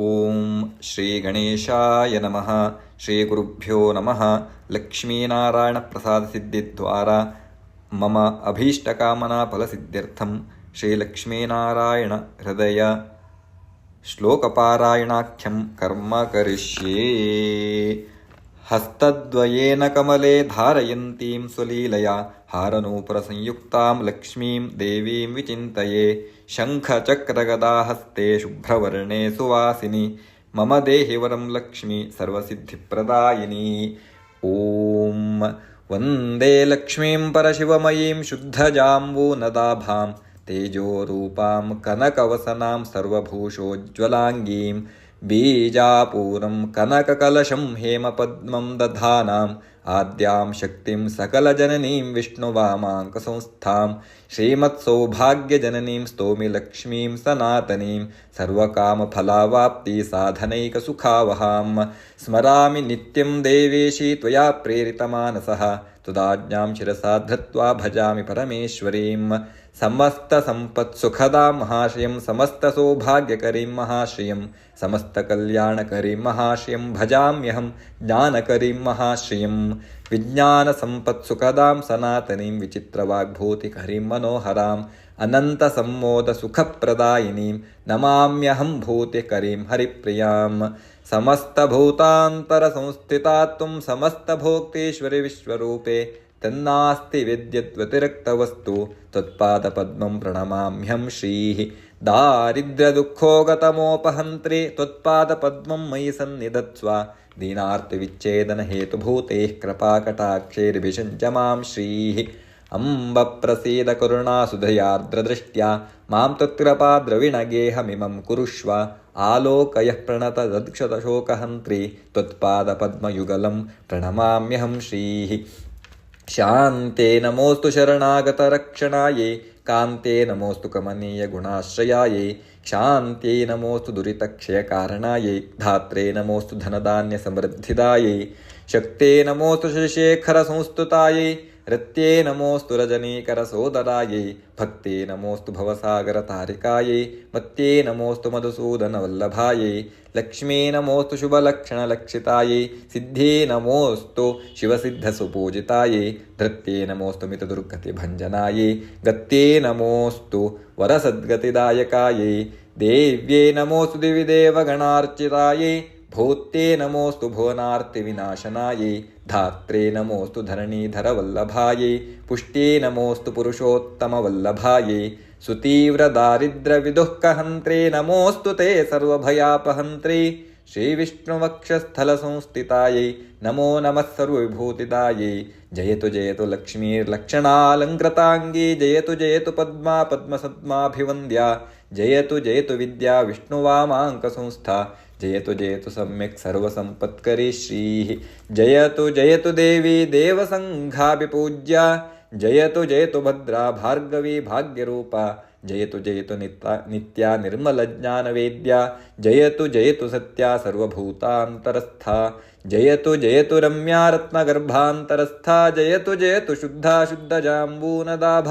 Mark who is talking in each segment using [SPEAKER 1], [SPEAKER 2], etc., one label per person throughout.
[SPEAKER 1] ಓಂ ಶ್ರೀ ಗಣೇಶಾಯ ನಮಃ. ಶ್ರೀ ಗುರುಭ್ಯೋ ನಮಃ. ಲಕ್ಷ್ಮೀನಾರಾಯಣ ಪ್ರಸಾದ ಸಿದ್ಧಿದ್ವಾರ ಮಮ ಅಭೀಷ್ಟಕಾಮನಾ ಫಲಸಿದ್ಧ್ಯರ್ಥಂ ಶ್ರೀ ಲಕ್ಷ್ಮೀನಾರಾಯಣ ಹೃದಯ ಶ್ಲೋಕಪಾರಾಯಣಾಖ್ಯಂ ಕರ್ಮ ಕರಿಷ್ಯೇ. ಹಸ್ತದ್ವಯೇನ ಕಮಲೆ ಧಾರಯಂತೀಂ ಸ್ವಲೀಲಯಾ ಹಾರನೂಪುರಸಂಯುಕ್ತಾಂ ಲಕ್ಷ್ಮೀಂ ದೇವೀಂ ವಿಚಿಂತಯೇ. ಶಂಖಚಕ್ರಗದಾಹಸ್ತೆ ಶುಭ್ರವರ್ಣೆ ಸುವಾಸಿನಿ ಮಮ ದೇಹಿ ವರಂ ಲಕ್ಷ್ಮೀ ಸರ್ವಸಿದ್ಧಿಪ್ರದಾಯಿನಿ. ಓಂ ವಂದೇ ಲಕ್ಷ್ಮೀಂ ಪರಶಿವಮಯೀಂ ಶುದ್ಧಜಾಂಬೂನದಾಭಾಂ ತೇಜೋರೂಪಾಂ ಕನಕವಸನಾಂ ಸರ್ವಭೂಷೋಜ್ವಲಾಂಗೀಂ ಬೀಜಾಪೂರಂ ಕನಕಕಲಶಂ ಹೇಮಪದ್ಮಂ ದಧಾನಾಂ ಆದ್ಯಾಂ ಶಕ್ತಿಂ ಸಕಲಜನನೀಂ ವಿಷ್ಣುವಾಮಾಂಕಸಂಸ್ಥಾಂ ಶ್ರೀಮತ್ಸೌಭಾಗ್ಯಜನನೀಂ ಸ್ತೋಮಿ ಲಕ್ಷ್ಮೀಂ ಸನಾತನೀಂ ಸರ್ವಕಾಮಫಲಾವಾಪ್ತಿ ಸಾಧನೈಕಸುಖಾವಹಾಂ. ಸ್ಮರಾಮಿ ನಿತ್ಯಂ ದೇವೇಶಿ ತ್ವಯಾ ಪ್ರೇರಿತಮಾನಸಃ ತುದಾಜ್ಞಾಂ ಶಿರಸಾ ಧೃತ್ವಾ ಭಜಾಮಿ ಪರಮೇಶ್ವರೀಂ. ಸಮಸ್ತಸಂಪತ್ಸುಖದಾಂ ಮಹಾಶ್ರಿಯಂ ಸಮಸ್ತಸೌಭಾಗ್ಯಕರೀಂ ಮಹಾಶ್ರಿಯಂ ಸಮಸ್ತಕಲ್ಯಾಣಕರೀಂ ಮಹಾಶ್ರಿಯಂ ಭಜಾಮ್ಯಹಂ ಜ್ಞಾನಕರೀಂ ಮಹಾಶ್ರಿಯಂ. ವಿಜ್ಞಾನಸಂಪತ್ಸುಖದಾಂ ಸನಾತನೀಂ ವಿಚಿತ್ರವಾಗ್ಭೂತಿಕರೀಂ ಮನೋಹರಾಂ ಅನಂತಸಮ್ಮೋದಸುಖಪ್ರದಾಯಿನೀಂ ನಮಾಮ್ಯಹಂ ಭೂತಿಕರೀಂ ಹರಿಪ್ರಿಯಾಂ. ಸಮಸ್ತಭೂತಾಂತರಸಂಸ್ಥಿತಾ ತ್ವಂ ಸಮಸ್ತಭೋಕ್ತೇಶ್ವರಿ ವಿಶ್ವರೂಪೇ ತನ್ನಾಸ್ತಿ ವಿದ್ಯದ್ವ್ಯತಿರಿಕ್ತವಸ್ತು ತ್ವತ್ಪಾದಪದ್ಮಂ ಪ್ರಣಮಾಮ್ಯಹಂ ಶ್ರೀಃ. ದಾರಿದ್ರ್ಯದುಃಖೋಗತಮೋಪಹಂತ್ರಿ ತ್ವತ್ಪಾದಪದ್ಮಂ ಮಯಿ ಸನ್ನಿಧತ್ಸ್ವ ದೀನಾರ್ತಿವಿಚ್ಛೇದನ ಹೇತುಭೂತೇಃ ಕೃಪಾಕಟಾಕ್ಷೇರ್ಭಿಷಿಂಚ ಮಾಂ ಶ್ರೀಃ. ಅಂಬ ಪ್ರಸೀದ ಕರುಣಾಸುಧಯಾರ್ದ್ರದೃಷ್ಟ್ಯಾ ಮಾಂ ತ್ವತ್ಕೃಪಾದ್ರವಿಣಗೇಹಮಿಮಂ ಕುರುಷ್ವ ಆಲೋಕಯಃ ಪ್ರಣತದಕ್ಷತಶೋಕಹಂತ್ರಿ ತ್ವತ್ಪಾದಪದ್ಮಯುಗಲಂ ಪ್ರಣಮಾಮ್ಯಹಂ ಶ್ರೀಃ. ಶಾಂತೆ ನಮೋಸ್ತು ಶರಣಾಗತರಕ್ಷಣಾಯೇ ಕಾಂತೆ ನಮೋಸ್ತು ಕಮನೀಯಗುಣಾಶ್ರಯಾಯೇ. ಶಾಂತ್ಯೈ ನಮೋಸ್ತು ದುರಿತಕ್ಷಯಕಾರಣಾಯೇ ಧಾತ್ರೆ ನಮೋಸ್ತು ಧನಧಾನ್ಯಸಮೃದ್ಧಿದಾಯೇ. ಶಕ್ತೇ ನಮೋಸ್ತು ಶಶಿಶೇಖರಸಂಸ್ತುತಾಯೇ ರತ್ಯೇ ನಮೋಸ್ತು ರಜನೀಕರಸೋದರಾಯೇ. ಭಕ್ತೇ ನಮೋಸ್ತು ಭವಸಾಗರತಾರಿಕಾಯೇ ಮತ್ಯೇ ನಮೋಸ್ತು ಮಧುಸೂದನವಲ್ಲಭಾಯೇ. ಲಕ್ಷ್ಮೀ ನಮೋಸ್ತು ಶುಭಲಕ್ಷಣಲಕ್ಷಿತಾಯೇ ಸಿದ್ಧೇ ನಮೋಸ್ತು ಶಿವಸಿದ್ಧಸುಪೂಜಿತಾಯೇ. ಧೃತ್ಯೇ ನಮೋಸ್ತು ಮಿತದುರ್ಗತಿಭಂಜನಾಯೇ ಗತ್ಯೇ ನಮೋಸ್ತು ವರಸದ್ಗತಿದಾಯಕಾಯೇ. ದೇವ್ಯೇ ನಮೋಸ್ತು ದಿವಿದೇವಗಣಾರ್ಚಿತಾಯೇ ಭೂತ್ಯೇ ನಮೋಸ್ತು ಭುವನಾರ್ತಿವಿನಾಶನಾಯೇ. ಧಾತ್ರೆ ನಮೋಸ್ತು ಧರಣೀಧರವಲ್ಲಭಾಯೇ ಪುಷ್ಟ್ಯೇ ನಮೋಸ್ತು ಪುರುಷೋತ್ತಮವಲ್ಲಭಾಯೇ. ಸುತೀವ್ರದಾರಿದ್ರ್ಯವಿದುಃಖಹಂತ್ರೇ ನಮೋಸ್ತು ತೇ ಸರ್ವಭಯಾಪಹಂತ್ರೇ. ಶ್ರೀವಿಷ್ಣುವಕ್ಷಸ್ಥಲಸಂಸ್ಥಿತಾಯೇ ನಮೋ ನಮಃ ಸರ್ವವಿಭೂತಿದಾಯೇ. ಜಯತು ಜಯತು ಲಕ್ಷ್ಮೀರ್ಲಕ್ಷಣಾಲಂಕೃತಾಂಗೀ ಜಯತು ಜಯತು ಪದ್ಮಾ ಪದ್ಮಸದ್ಮಾಭಿವಂದ್ಯಾ. ಜಯತು ಜಯತು ವಿದ್ಯಾ ವಿಷ್ಣುವಾಮಾಂಕಸಂಸ್ಥಾ ಜಯತು ಜಯತು ಸಮ್ಯಕ್ ಸರ್ವಸಂಪತ್ಕರಿ ಶ್ರೀಃ. ಜಯತು ಜಯತು ದೇವಿ ದೇವಸಂಘಾಭಿಪೂಜ್ಯ ಜಯತು ಜಯತು ಭದ್ರಾ ಭಾರ್ಗವಿ ಭಾಗ್ಯರೂಪ. ಜಯತು ಜಯತು ನಿತ್ಯ ನಿರ್ಮಲಜ್ಞಾನವೇದ್ಯ ಜಯತು ಜಯತು ಸತ್ಯ ಸರ್ವಭೂತಾಂತರಸ್ಥ. ಜಯತು ಜಯತು ರಮ್ಯಾ ರತ್ನಗರ್ಭಾಂತರಸ್ಥ ಜಯತು ಜಯತು ಶುದ್ಧಾ ಶುದ್ಧಜಾಂಬೂನದಾಭ.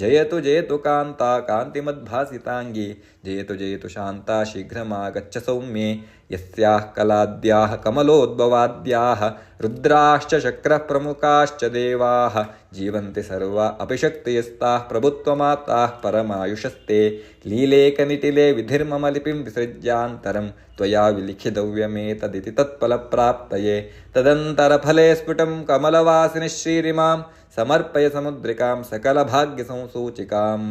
[SPEAKER 1] ಜಯತು ಜಯತು ಕಾಂತಾ ಕಾಂತಿಮದ್ಭಾಸಿತಾಂಗಿ ಜಯತು ಜಯತು ಶಾಂತಾ ಶೀಘ್ರಮಾಗಚ್ಚ ಸೌಮ್ಯೆ. ಯಸ್ಯಾಃ ಕಲಾದ್ಯಾಃ ಕಮಲೋದ್ಭವಾದ್ಯಾಃ ರುದ್ರಾಶ್ಚ ಶಕ್ರಃ ಪ್ರಮುಖಾಶ್ಚ ದೇವಾಃ. ಜೀವಂತಿ ಸರ್ವ ಅಪಿಶಕ್ತಿಯಸ್ತಾಃ ಪ್ರಭುತ್ವಮಾತಾಃ ಪರಮಾಯುಷಸ್ತೆ. ಲೀಲೇಕನಿಟಿಲೆ ವಿಧಿರ್ಮಮ ಲಿಪಿಂ ವಿಸೃಜ್ಯಾಂತರಂ ತ್ವಯಾ ವಿಲಿಖಿತವ್ಯಮೇತದಿತಿ ತತ್ಫಲಪ್ರಾಪ್ತಯೇ. ತದಂತರಫಲೆ ಸ್ಫುಟಂ ಕಮಲವಾಸಿನಿ ಶ್ರೀರಿಮಾಂ ಸಮರ್ಪಯ ಸಮುದ್ರಿಕಾಂ ಸಕಲಭಾಗ್ಯಸಂಸೂಚಿಕಾಂ.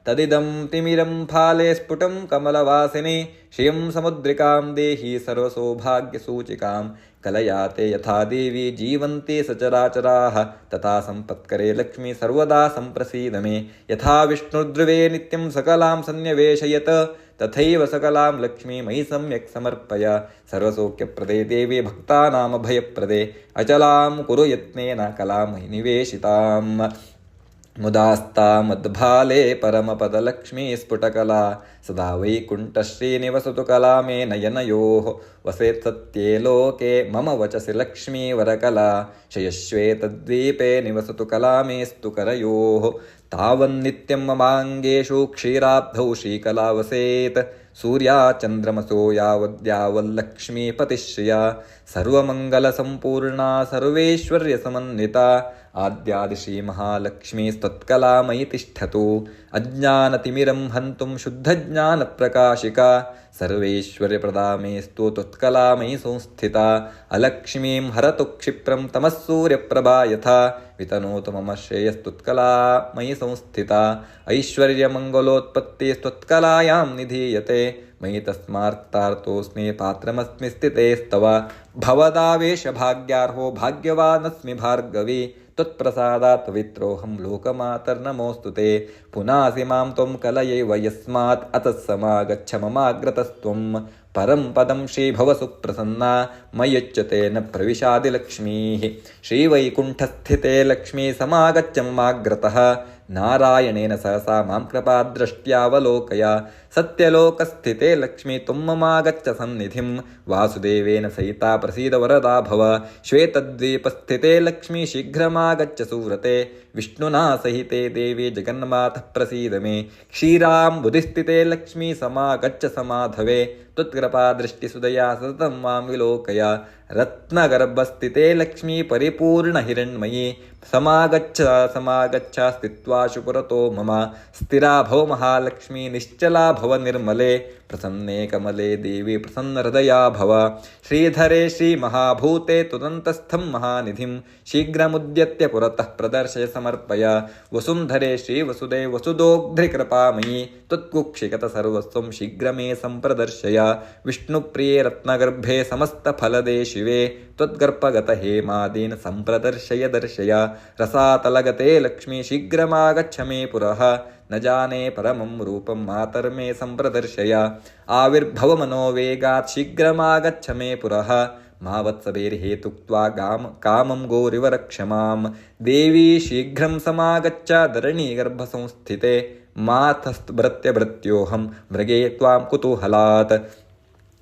[SPEAKER 1] ತದಿದಂ ತಿಮಿರಂ ಫಾಲೆ ಸ್ಫುಟಂ ಕಮಲವಾಸಿನಿ ಶ್ರಿಯಂ ಸಮುದ್ರಿಕಾಂ ದೇಹಿ ಸರ್ವಸೌಭಾಗ್ಯಸೂಚಿಕಾಂ. ಕಲಯಾತೆ ಯಥಾ ದೇವಿ ಜೀವಂತೆ ಸಚರಾಚರಾಃ ತಥಾ ಸಂಪತ್ಕರೆ ಲಕ್ಷ್ಮೀ ಸರ್ವದಾ ಸಂಪ್ರಸೀದ ಮೇ. ಯಥಾ ವಿಷ್ಣುರ್ಧ್ರುವೇ ನಿತ್ಯಂ ಸಕಲಾಂ ಸನ್ನಿವೇಶಯತ್ ತಥೈವ ಸಕಲಾಂ ಲಕ್ಷ್ಮೀ ಮಯಿ ಸಮ್ಯಕ್ ಸಮರ್ಪಯ. ಸರ್ವಸೌಖ್ಯಪ್ರದೇ ದೇವಿ ಭಕ್ತಾನಾಮಭಯಪ್ರದೇ ಅಚಲಾಂ ಕುರು ಯತ್ನೇನ ಕಲಾಮಯಿ ನಿವೇಶಿತಾಂ. ಮುದಾಸ್ತಾಮದ್ಭಾಲೆ ಪರಮಪದಲಕ್ಷ್ಮೀ ಸ್ಫುಟಕಲಾ ಸದಾ ವೈಕುಂಠಶ್ರೀನಿವಸತು ಕಲಾ ಮೇ ನಯನಯೋಃ. ವಸೇತ್ ಸತ್ಯೇ ಲೋಕೆ ಮಮ ವಚಸಿ ಲಕ್ಷ್ಮೀ ವರಕಲಾ ಶಯಶ್ವೇತದ್ವೀಪೆ ನಿವಸತು ಕಲಾ ಮೇಸ್ತು ಕರಯೋಃ. ತಾವನ್ನಿತ್ಯಂ ಮಮಾಂಗೇಷು ಕ್ಷೀರಾಬ್ಧೌ ಶ್ರೀಕಲಾ ವಸೇತ್ सूर्याचन्द्रमसो यावद्यावल्लक्ष्मीपतिश्रिया सर्वमङ्गलसम्पूर्णा सर्वैश्वर्यसमन्विता आद्यादिश्रीमहालक्ष्मीस्त्वत्कलामयि तिष्ठतु। अज्ञानतिमिरं हन्तुं शुद्धज्ञानप्रकाशिका सर्वैश्वर्यप्रदा मेस्तु त्वत्कलामयि संस्थिता। अलक्ष्मीं हरतु क्षिप्रं तमःसूर्यप्रभा यथा वितनोतु मम श्रेयस्तुत्कलामयि संस्थिता। ऐश्वर्यमङ्गलोत्पत्तिस्त्वत्कलायां निधीयते मयि तस्मार्तार्तोऽस्मि पात्रमस्मि स्थितेस्तव। भवदावेशभाग्यार्हो भाग्यवानस्मि भार्गवी त्वत्प्रसादात् पवित्रोऽहं लोकमातर्नमोऽस्तु ते। पुनासि मां त्वं कलयैव यस्मात् अतः समागच्छ ममाग्रतस्त्वं परं पदं श्रीभवसुप्रसन्ना मय्युच्यते न प्रविशादिलक्ष्मीः। श्रीवैकुण्ठस्थिते लक्ष्मी समागच्छ ममाग्रतः नारायणेन सहसा मां कृपादृष्ट्यावलोकय। सत्यलोकस्थिते लक्ष्मी त्वं ममागच्छ सन्निधिं वासुदेवेन सहिता प्रसीद वरदा भव। श्वेतद्वीपस्थिते लक्ष्मी शीघ्रमागच्छ सुव्रते विष्णुना सहिते देवी जगन्मातः प्रसीद मे। क्षीराम्बुधिस्थिते लक्ष्मी समागच्छ समाधवे त्वत्कृपादृष्टिसुदया सततं मां विलोकय। रत्नगर्भस्थिते लक्ष्मी परिपूर्णहिरण्मयी समागच्छ स्थित्वाशु पुरतो मम। स्थिरा भव महालक्ष्मी निश्चला भव निर्मले प्रसन्ने कमले देवी प्रसन्नहृदया भव। श्रीधरे श्रीमहाभूते तुदन्तस्थं महानिधिं शीघ्रमुद्यत्य पुरतः प्रदर्शय समर्पय। वसुन्धरे श्रीवसुदे वसुदोग्ध्रिकृपामयी त्वत्कुक्षिगत सर्वस्वं शीघ्रमे सम्प्रदर्शय। विष्णुप्रिये रत्नगर्भे समस्तफलदे शिवे त्वद्गर्भगत हेमादीन् सम्प्रदर्शय दर्शय। रसातलगते लक्ष्मी शीघ्रमागच्छ मे पुरः न जाने परमं रूपं मातर्मे सम्प्रदर्शय। आविर्भवमनोवेगात् शीघ्रमागच्छ मे पुरः मा वत्सवेर्हेतुक्त्वा कामं गौरिव रक्ष मां। देवी शीघ्रं समागच्छ धरणीगर्भसंस्थिते मातस्भृत्यभृत्योऽहं मृगे त्वां कुतूहलात्।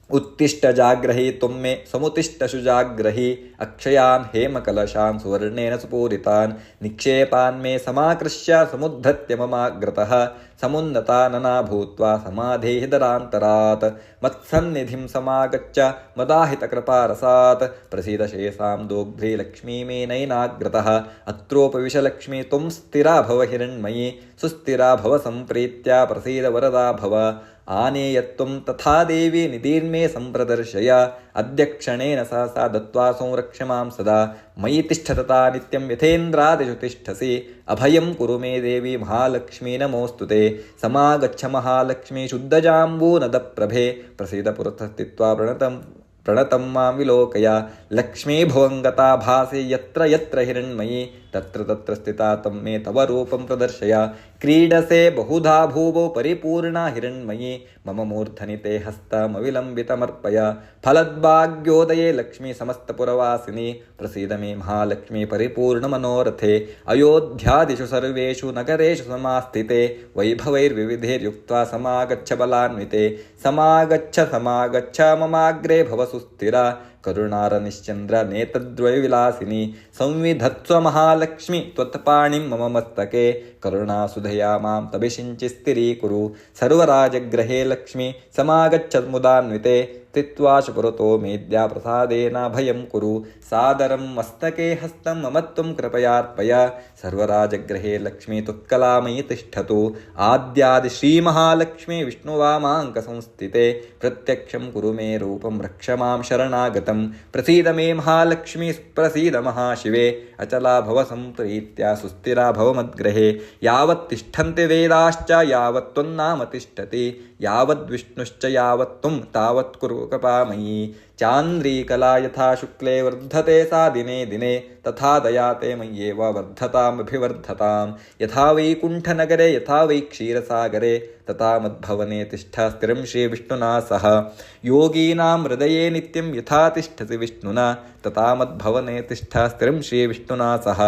[SPEAKER 1] उत्तिष्ठ जाग्रही त्वं मे समुत्तिष्ठशु जाग्रही अक्षयान् हेमकलशान् सुवर्णेन सुपूरितान् निक्षेपान् मे समाकृष्य समुद्धत्य ममाग्रतः समुन्नतानना भूत्वा समाधेहितरान्तरात्। मत्सन्निधिं समागच्छ मदाहितकृपारसात् प्रसीद शेषां दोग्ध्री लक्ष्मी मे नयनाग्रतः। अत्रोपविश लक्ष्मी त्वं स्थिरा भव हिरण्मयी सुस्थिरा भव सम्प्रीत्या प्रसीद वरदा भव। आनेयत्वं तथा देवी निधीर्मे सम्प्रदर्शय। अद्य क्षणेन सहसा दत्त्वा संरक्ष मां सदा। मयि तिष्ठ तथा नित्यं यथेन्द्रादिषु तिष्ठसि अभयं कुरु मे देवी महालक्ष्मी नमोऽस्तु ते। समागच्छ महालक्ष्मी शुद्धजाम्बूनदप्रभे प्रसीद पुरतः स्थित्वा प्रणतं मां विलोकय। लक्ष्मी भुवङ्गता भासि यत्र यत्र हिरण्मयी तत्र तत्र स्थिता तं मे तव रूपं प्रदर्शय। क्रीडसे बहुधा भूवो परिपूर्णा हिरण्मयी मम मूर्धनि ते हस्तमविलम्बितमर्पय। फलद्भाग्योदये लक्ष्मी समस्तपुरवासिनी प्रसीद मे महालक्ष्मी परिपूर्णमनोरथे। अयोध्यादिषु सर्वेषु नगरेषु समास्थिते वैभवैर्विविधैर्युक्त्वा समागच्छ बलान्विते। समागच्छ ममाग्रे भव सुस्थिरा करुणारनिश्चन्द्र नेतद्वयविलासिनी। संविधत्स्व महालक्ष्मी त्वत्पाणिं मम मस्तके करुणासुधया मां तभिषिञ्चि स्थिरीकुरु। सर्वराजगृहे लक्ष्मी समागच्छ मुदान्विते स्थित्वाशु पुरतो मेद्या प्रसादेनाभयं कुरु। सादरं मस्तके हस्तं मम त्वं कृपयार्पय। सर्वराजगृहे लक्ष्मी त्वत्कलामयि तिष्ठतु। आद्यादि श्रीमहालक्ष्मी विष्णुवामाङ्कसंस्थिते प्रत्यक्षं कुरु मे रूपं रक्ष मां शरणागतं। प्रसीद मे महालक्ष्मी प्रसीद महाशिवे अचला भव सम्प्रीत्या सुस्थिरा भव मद्गृहे। यावत् तिष्ठन्ति वेदाश्च यावत् त्वन्नाम तिष्ठति यावद्विष्णुश्च यावत् त्वं तावत् कुरु कृपामयी। चान्द्रीकला यथा शुक्ले वर्धते सा दिने दिने तथा दयाते मय्येव वर्धतामभिवर्धतां। यथा वैकुण्ठनगरे यथा वै क्षीरसागरे तथा मद्भवने तिष्ठा स्थिरं श्रीविष्णुना सह। योगीनां हृदये नित्यं यथा तिष्ठति विष्णुना तथा मद्भवने तिष्ठा स्थिरं श्रीविष्णुना सह।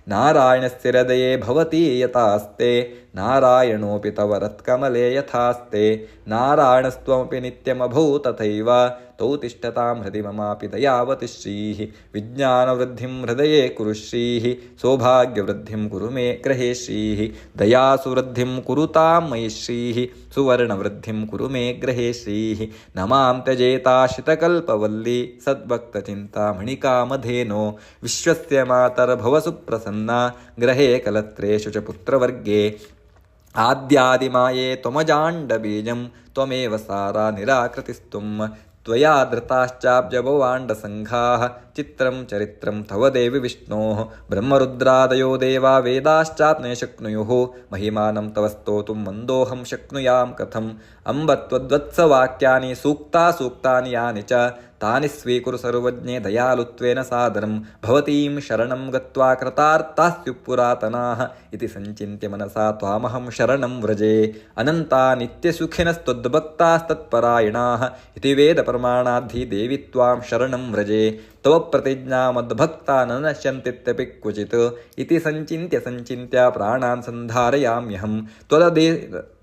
[SPEAKER 1] नारायणस्य हृदये भवति यथास्ते नारायणोऽपि तव रत्कमले यथास्ते। नारायणस्त्वमपि नित्यमभौ तथैव तौ तिष्ठतां हृदि ममापि दयावति श्रीः। विज्ञानवृद्धिं हृदये हृदये कुरु श्रीः सौभाग्यवृद्धिं कुरु मे गृहे श्रीः दयासुवृद्धिं कुरुतां मयि श्रीः सुवर्णवृद्धिं कुरु मे गृहे श्रीः नमां त्यजेताश्रितकल्पवल्ली सद्भक्तचिन्तामणिकामधेनो विश्वस्य मातर्भव सुप्रसन्ना गृहे कलत्रेषु च पुत्रवर्गे आद्यादिमाये त्वमजाण्डबीजं त्वमेव सारा निराकृतिस्तुं त्वया धृताश्चाब्जभवाण्डसङ्घाः चित्रं चरित्रं तव देवि विष्णोः ब्रह्मरुद्रादयो देवा वेदाश्चाप्ने शक्नुयुः महिमानं तव स्तोतुं मन्दोऽहं शक्नुयां कथम् अम्ब त्वद्वत्सवाक्यानि सूक्तानि यानि च तानि स्वीकुरु सर्वज्ञे दयालुत्वेन सादरं भवतीं शरणं गत्वा कृतार्थास्युः पुरातनाः इति सञ्चिन्त्य मनसा त्वामहं शरणं व्रजे अनन्ता नित्यसुखिनस्तद्भक्तास्तत्परायणाः इति वेदप्रमाणाद्धि देवि त्वां शरणं व्रजे तव प्रतिज्ञामद्भक्ता न नश्यन्तीत्यपि क्वचित् इति सञ्चिन्त्य प्राणान् सन्धारयाम्यहं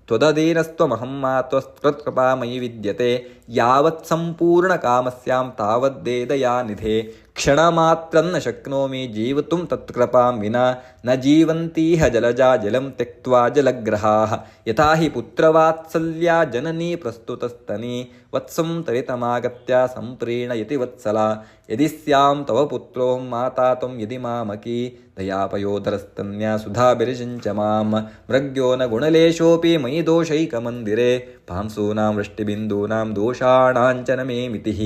[SPEAKER 1] त्वदधीनस्त्वमहं मात्वत्कृपामयि विद्यते यावत् सम्पूर्णकामस्यां तावद्देदयानिधे क्षणमात्रं न शक्नोमि जीवितुं तत्कृपां विना न जीवन्तीह जलजा जलं त्यक्त्वा जलग्रहाः यथा हि पुत्रवात्सल्या जननी प्रस्तुतस्तनी वत्सं तरितमागत्य सम्प्रीणयति वत्सला यदि स्यां तव पुत्रो माता त्वं यदि मामकी दयापयोधरस्तन्या सुधाभिर्षिञ्च मां मृग्यो न गुणलेशोऽपि मयि दोषैकमन्दिरे पांसूनां वृष्टिबिन्दूनां दोषाणाञ्च न मे मितिः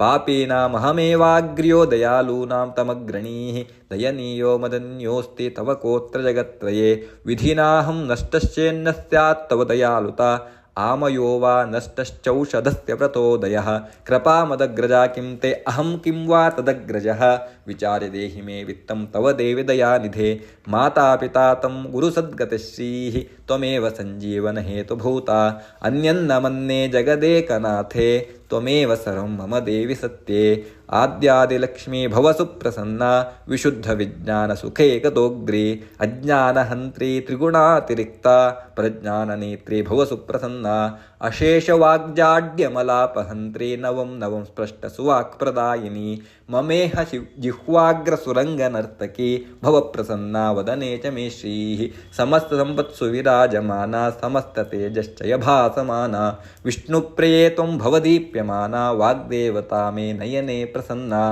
[SPEAKER 1] पापीनामहमेवाग्र्यो दयालूनां तमग्रणीः दयनीयो मदन्योऽस्ति तव कोत्र जगत्त्रये विधिनाहं नष्टश्चेन्न स्यात् तव दयालुता आमयो वा नष्टश्चौषधस्य प्रतोदयः कृपामदग्रजा किं ते अहं किं वा तदग्रजः विचार्य देहि मे वित्तं तव देवि दयानिधे माता पिता तं गुरुसद्गतिश्रीः त्वमेव सञ्जीवनहेतुभूता अन्यन्न मन्ये जगदेकनाथे त्वमेव सर्वं मम देवि सत्ये आद्यादिलक्ष्मी भव सुप्रसन्ना विशुद्धविज्ञानसुखैकतोग्री अज्ञानहन्त्री त्रिगुणातिरिक्ता प्रज्ञाननेत्री भव सुप्रसन्ना अशेषवाग्जाड्यमलापहन्त्री नवं स्पष्टसुवाक्प्रदायिनी ममेह जिह्वाग्रसुरङ्गनर्तकी भवप्रसन्ना वदने च मे श्रीः समस्तसम्पत्सु विराजमाना समस्ततेजश्चय भासमाना विष्णुप्रिये त्वं भवदीप्यमाना वाग्देवता मे नयने प्रसन्ना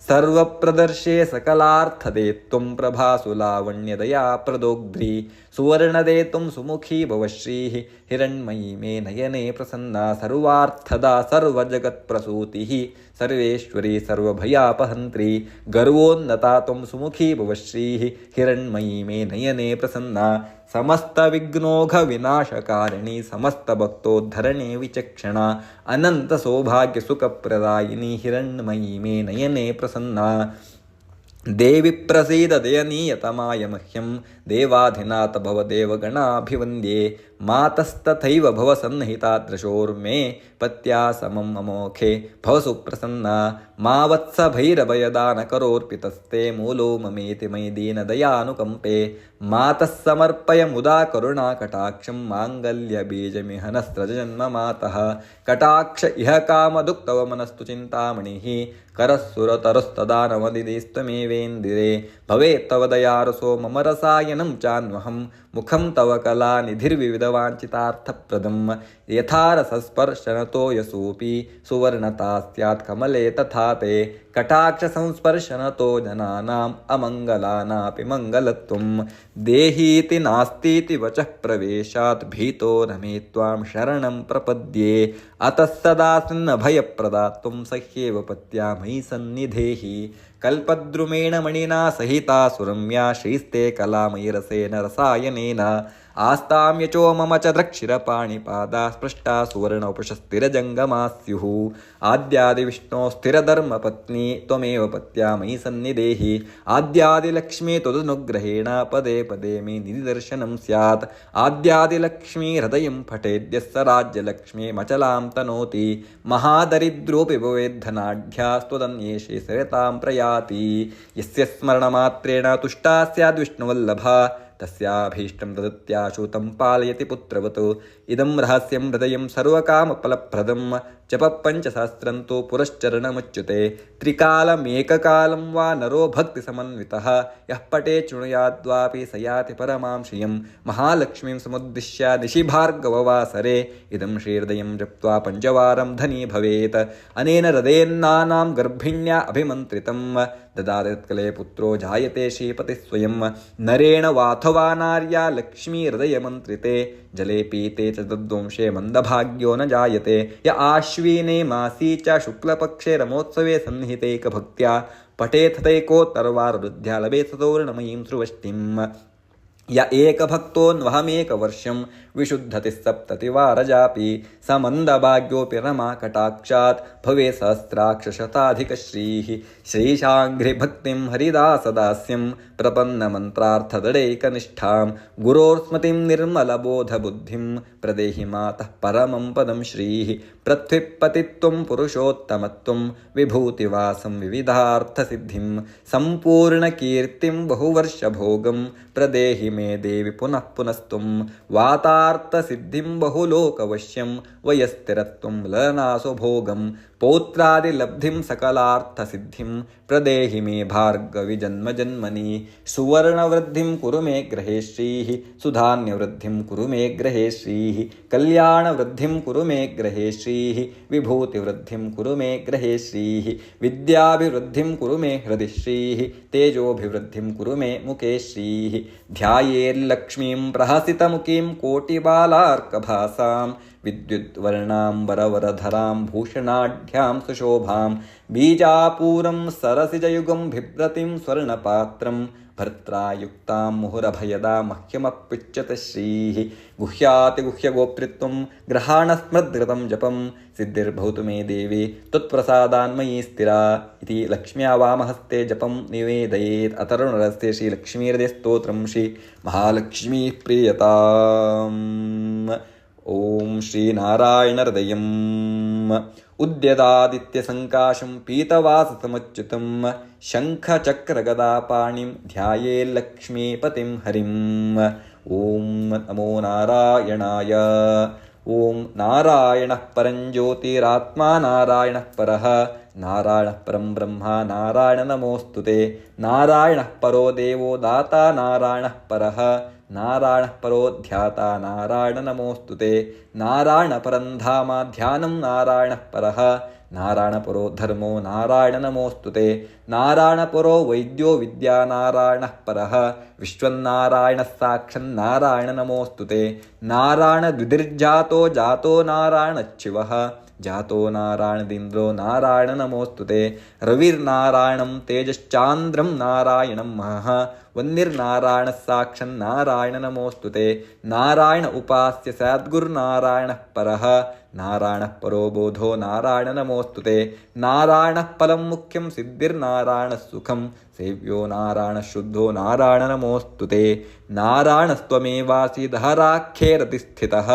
[SPEAKER 1] सर्वप्रदर्शे सकलार्थदे त्वं प्रभासु लावण्यदया प्रदोग्ध्री सुवर्णदे त्वं सुमुखी भव श्रीः हिरण्मयी मे नयने प्रसन्ना सर्वार्थदा सर्वजगत्प्रसूतिः सर्वेश्वरी सर्वभयापहन्त्री गर्वोन्नता त्वं सुमुखी भव श्रीः हिरण्मयी मे नयने प्रसन्ना समस्तविघ्नोघविनाशकारिणी समस्तभक्तोद्धरणे विचक्षणा अनन्तसौभाग्यसुखप्रदायिनी हिरण्मयी मे नयने प्रसन्ना देवि प्रसीद दयनीयतमाय मह्यं देवाधिनाथ भवदेवगणाभिवन्द्ये मातस्तथैव भव सन्निहितादृशोर्मे पत्या समं ममोखे भव सुप्रसन्ना मा वत्स भैरभयदानकरोर्पितस्ते मूलो ममेति मयि दीनदयानुकम्पे मातः समर्पय मुदा करुणाकटाक्षं माङ्गल्यबीजमिह नस्रजन्म मातः कटाक्ष इह कामदुक्तवमनस्तु चिन्तामणिः करस्सुरतरस्तदानवदिदिस्त्वमेवेन्दिरे भवेत् तव दयारसो मम रसायनं चान्वहं मुखं तव कलानिधिर्विविधवाञ्छितार्थप्रदं यथा रसस्पर्शनतो यशोऽपि सुवर्णता स्यात् कमले तथा ते कटाक्षसंस्पर्शनतो जनानाम् अमङ्गलानापि मङ्गलत्वं देहीति नास्तीति वचः प्रवेशात् भीतो न मे त्वां शरणं प्रपद्ये अतः सदा सन्नभयप्रदा त्वं सह्येव पत्या मयि सन्निधेहि कल्पद्रुमेण मणिना सहिता सुरम्या श्रीस्ते कलामयिरसेन रसायनेन आस्तां यचो मम च द्रक्षिरपाणिपादा स्पृष्टा सुवर्णोपशस्थिरजङ्गमा स्युः आद्यादिविष्णो स्थिरधर्मपत्नी त्वमेव पत्या मयि सन्निधेहि आद्यादिलक्ष्मी त्वदनुग्रहेण पदे पदे मे निधिदर्शनं स्यात् आद्यादिलक्ष्मी हृदयं फटेद्यः स राज्यलक्ष्मी मचलां तनोति महादरिद्रोऽपि भवेद्धनाढ्यास्त्वदन्येषे सरितां प्रयाति यस्य स्मरणमात्रेण तुष्टा स्याद्विष्णुवल्लभा तस्याभीष्टं ददत्याशु तं पालयति पुत्रवत् इदं रहस्यं हृदयं सर्वकामफलप्रदं जपपञ्चसहस्रं तु पुरश्चरणमुच्यते त्रिकालमेककालं वा नरो भक्तिसमन्वितः यः पटे शृणुयाद्वापि स याति परमां श्रियं महालक्ष्मीं समुद्दिश्य निशिभार्गववासरे इदं श्रीहृदयं जप्त्वा पञ्चवारं धनी भवेत् अनेन हृदयेन्नानां गर्भिण्या अभिमन्त्रितं ददातत्कले पुत्रो जायते श्रीपतिः स्वयं नरेण वाथवा नार्या लक्ष्मी हृदयमन्त्रिते जले पीते च तद्वंशे मन्दभाग्यो न जायते य आश्विने मासी च शुक्लपक्षे रमोत्सवे सन्निहितैकभक्त्या पठेत्तैकोत्तरवारुद्ध्या लभेत् सतोर्णमयीं श्रुवष्टिम् य एकभक्तोऽन्वहमेकवर्षं विशुद्धतिस्सप्ततिवारजापि स मन्दभाग्योऽपि रमाकटाक्षात् भवे सहस्राक्षशताधिकश्रीः श्रीशाङ्घ्रिभक्तिं हरिदासदास्यं प्रपन्नमन्त्रार्थदडैकनिष्ठां गुरोर्स्मृतिं निर्मलबोधबुद्धिं प्रदेहि मातः परमं पदं श्रीः पृथ्वीपतित्वं पुरुषोत्तमत्वं विभूतिवासं विविधार्थसिद्धिं सम्पूर्णकीर्तिं बहुवर्षभोगं प्रदेहि मे देवि पुनः पुनस्त्वं वातार्थसिद्धिं बहुलोकवश्यं वयस्थिरत्वं ललनासो भोगं पौत्रादिलब्धिं सकलार्थसिद्धिं प्रदेहि मे भार्गवि जन्मजन्मनि सुवर्णवृद्धिं कुरु मे गृहे श्रीः सुधान्यवृद्धिं कुरु मे गृहे श्रीः कल्याणवृद्धिं कुरु मे गृहे श्रीः विभूतिवृद्धिं कुरु मे गृहे श्रीः विद्याभिवृद्धिं कुरु मे हृदि श्रीः तेजोभिवृद्धिं कुरु मे मुखे श्रीः ध्यायेल्लक्ष्मीं प्रहसितमुखीं कोटिबालार्कभासां विद्युद्वर्णाम्बरवरधरां भूषणाढ्यां सुशोभां बीजापूरं सरसिजयुगं बिभ्रतिं स्वर्णपात्रं भर्त्रायुक्तां मुहुरभयदा मह्यमप्युच्यते श्रीः गुह्यातिगुह्यगोप्तृत्वं ग्रहाणस्मृद्गतं जपं सिद्धिर्भवतु मे देवी त्वत्प्रसादान्मयी स्थिरा इति लक्ष्म्या वामहस्ते जपं निवेदयेत् अतरुणरस्ते श्रीलक्ष्मीहृदयस्तोत्रं श्री महालक्ष्मी प्रीयताम् ॐ श्रीनारायणहृदयम् उद्यदादित्यसङ्काशं पीतवाससमुच्युतं शङ्खचक्रगदापाणिं ध्यायेल्लक्ष्मीपतिं हरिम् ॐ नमो नारायणाय ॐ नारायणः परं ज्योतिरात्मा नारायणः परः नारायणः परं ब्रह्मा नारायण नमोऽस्तुते नारायणः परो देवो दाता नारायणः परः नारायणः परो ध्याता नारायण नमोऽस्तुते नारायणपरं धाम ध्यानं नारायणः परः नारायणपरो धर्मो नारायण नमोऽस्तुते नारायणपरो वैद्यो विद्या नारायणः परः विश्वन्नारायणः साक्षन्नारायण नमोऽस्तुते नारायणद्विधिर्जातो जातो नारायणच्छिवः जातो नारायणदिन्द्रो नारायण नमोऽस्तुते रविर्नारायणं तेजश्चान्द्रं नारायणं महः वह्निर्नारायणः साक्षन्नारायण नमोऽस्तुते नारायण उपास्य सद्गुरुनारायणः परः नारायणः परो बोधो नारायण नमोऽस्तुते नारायणः फलं मुख्यं सिद्धिर्नारायणः सुखं सेव्यो नारायणः शुद्धो नारायण नमोऽस्तुते नारायणस्त्वमेवासि दहराख्ये रतिस्थितः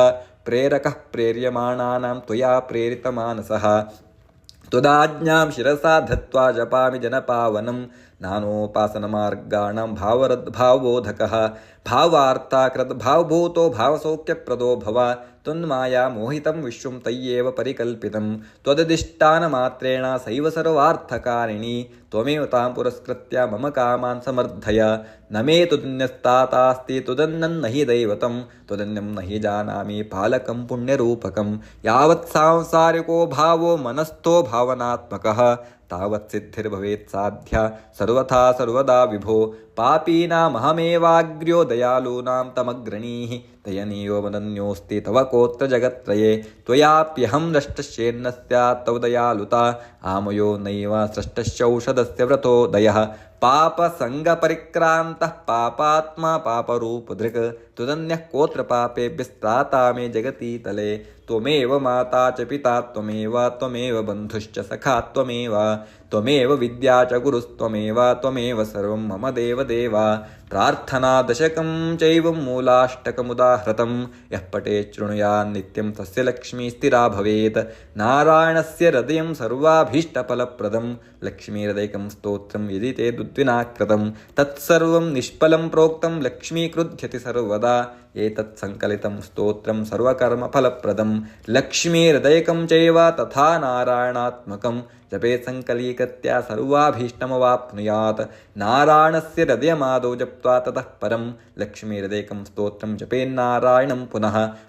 [SPEAKER 1] प्रेरकः प्रेर्यमाणानां त्वया प्रेरितमानसः त्वदाज्ञां शिरसा धत्वा जपामि जनपावनं नानोपासनमार्गाणां भावरद्भावबोधकः भावार्थाकृद्भावभूतो भावसौख्यप्रदो भव त्वन्माया मोहितं विश्वं तय्येव परिकल्पितं त्वदधिष्ठानमात्रेण सैव सर्वार्थकारिणी त्वमेव तां पुरस्कृत्य मम कामान् समर्थय न मे तुदन्यस्तातास्ति तुदन्नं न हि दैवतं तुदन्यं न हि जानामि पालकं पुण्यरूपकं यावत् सांसारिको भावो मनस्थो भावनात्मकः तावत् सिद्धिर्भवेत् साध्या सर्वथा सर्वदा विभो पापीनामहमेवाग्र्यो दयालूनां तमग्रणीः दयनीयो वदन्योऽस्ति तव कोत्र जगत्त्रये त्वयाप्यहं नष्टश्चेन्न स्यात् तव दयालुता आमयो नैव सृष्टश्चौषधस्य व्रतोदयः पापसङ्गपरिक्रान्तः पापात्मा पापरूपधृक् तुदन्यः कोत्र पापेभ्यस्त्राता मे जगतीतले त्वमेव माता च पिता त्वमेव बन्धुश्च सखा त्वमेव विद्या च गुरुस्त्वमेव सर्वं मम देवदेव। प्रार्थनादशकं चैवं मूलाष्टकमुदाहृतं यः पठेत् शृणुयात् नित्यं तस्य लक्ष्मी स्थिरा भवेत्। नारायणस्य हृदयं सर्वाभीष्टफलप्रदं लक्ष्मीहृदयकं स्तोत्रं यदि ते दुद्विना कृतं तत्सर्वं निष्फलं प्रोक्तं लक्ष्मीक्रुध्यति सर्वदा। एतत् सङ्कलितं स्तोत्रं सर्वकर्मफलप्रदं लक्ष्मीहृदयकं चैव तथा नारायणात्मकं जपेत् सङ्कलीकृत्य सर्वाभीष्टमवाप्नुयात्। नारायणस्य हृदयमादौ जप्त्वा ततः परं लक्ष्मीहृदयकं स्तोत्रं जपेन्नारायणं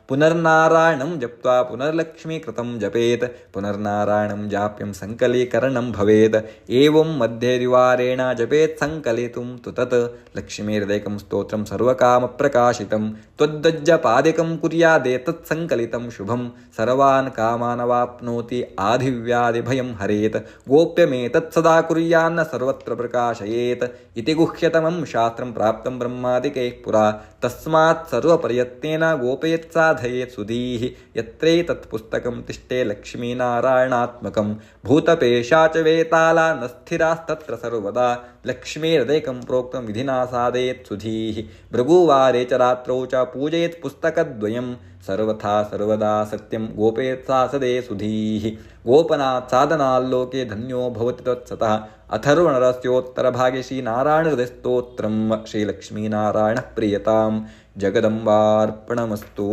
[SPEAKER 1] पुनर्नारायणं जप्त्वा पुनर्लक्ष्मीकृतं जपेत्। पुनर्नारायणं जाप्यं सङ्कलीकरणं भवेत्। एवं मध्ये द्विवारेण जपेत् सङ्कलितुं तु तत् लक्ष्मीहृदयकं स्तोत्रं सर्वकामप्रकाशितं त्वद्वज्जपादिकं कुर्यादेतत् सङ्कलितं शुभं सर्वान् कामानवाप्नोति आधिव्याधिभयं हरेत्। गोप्यमेतत् सदा कुर्यान्न सर्वत्र प्रकाशयेत् इति गुह्यतमं शास्त्रं प्राप्तं ब्रह्मादिकैः पुरा। तस्मात् सर्वप्रयत्नेन गोपयेत् साधयेत् सुधीः। यत्रैतत् पुस्तकं तिष्ठे लक्ष्मीनारायणात्मकं भूतपेशा च वेताला न स्थिरास्तत्र सर्वदा लक्ष्मीहृदयकं प्रोक्तं विधिना साधयेत् सुधीः। भृगुवारे च रात्रौ च पूजयेत् पुस्तकद्वयं सर्वथा सर्वदा सत्यं गोपयेत् सासदे सुधीः। गोपनात् साधनाल्लोके धन्यो भवति तत्सतः। अथर्वणरस्योत्तरभागे श्रीनारायणहृदयस्तोत्रं श्रीलक्ष्मीनारायणः प्रीयतां। जगदम्बार्पणमस्तु।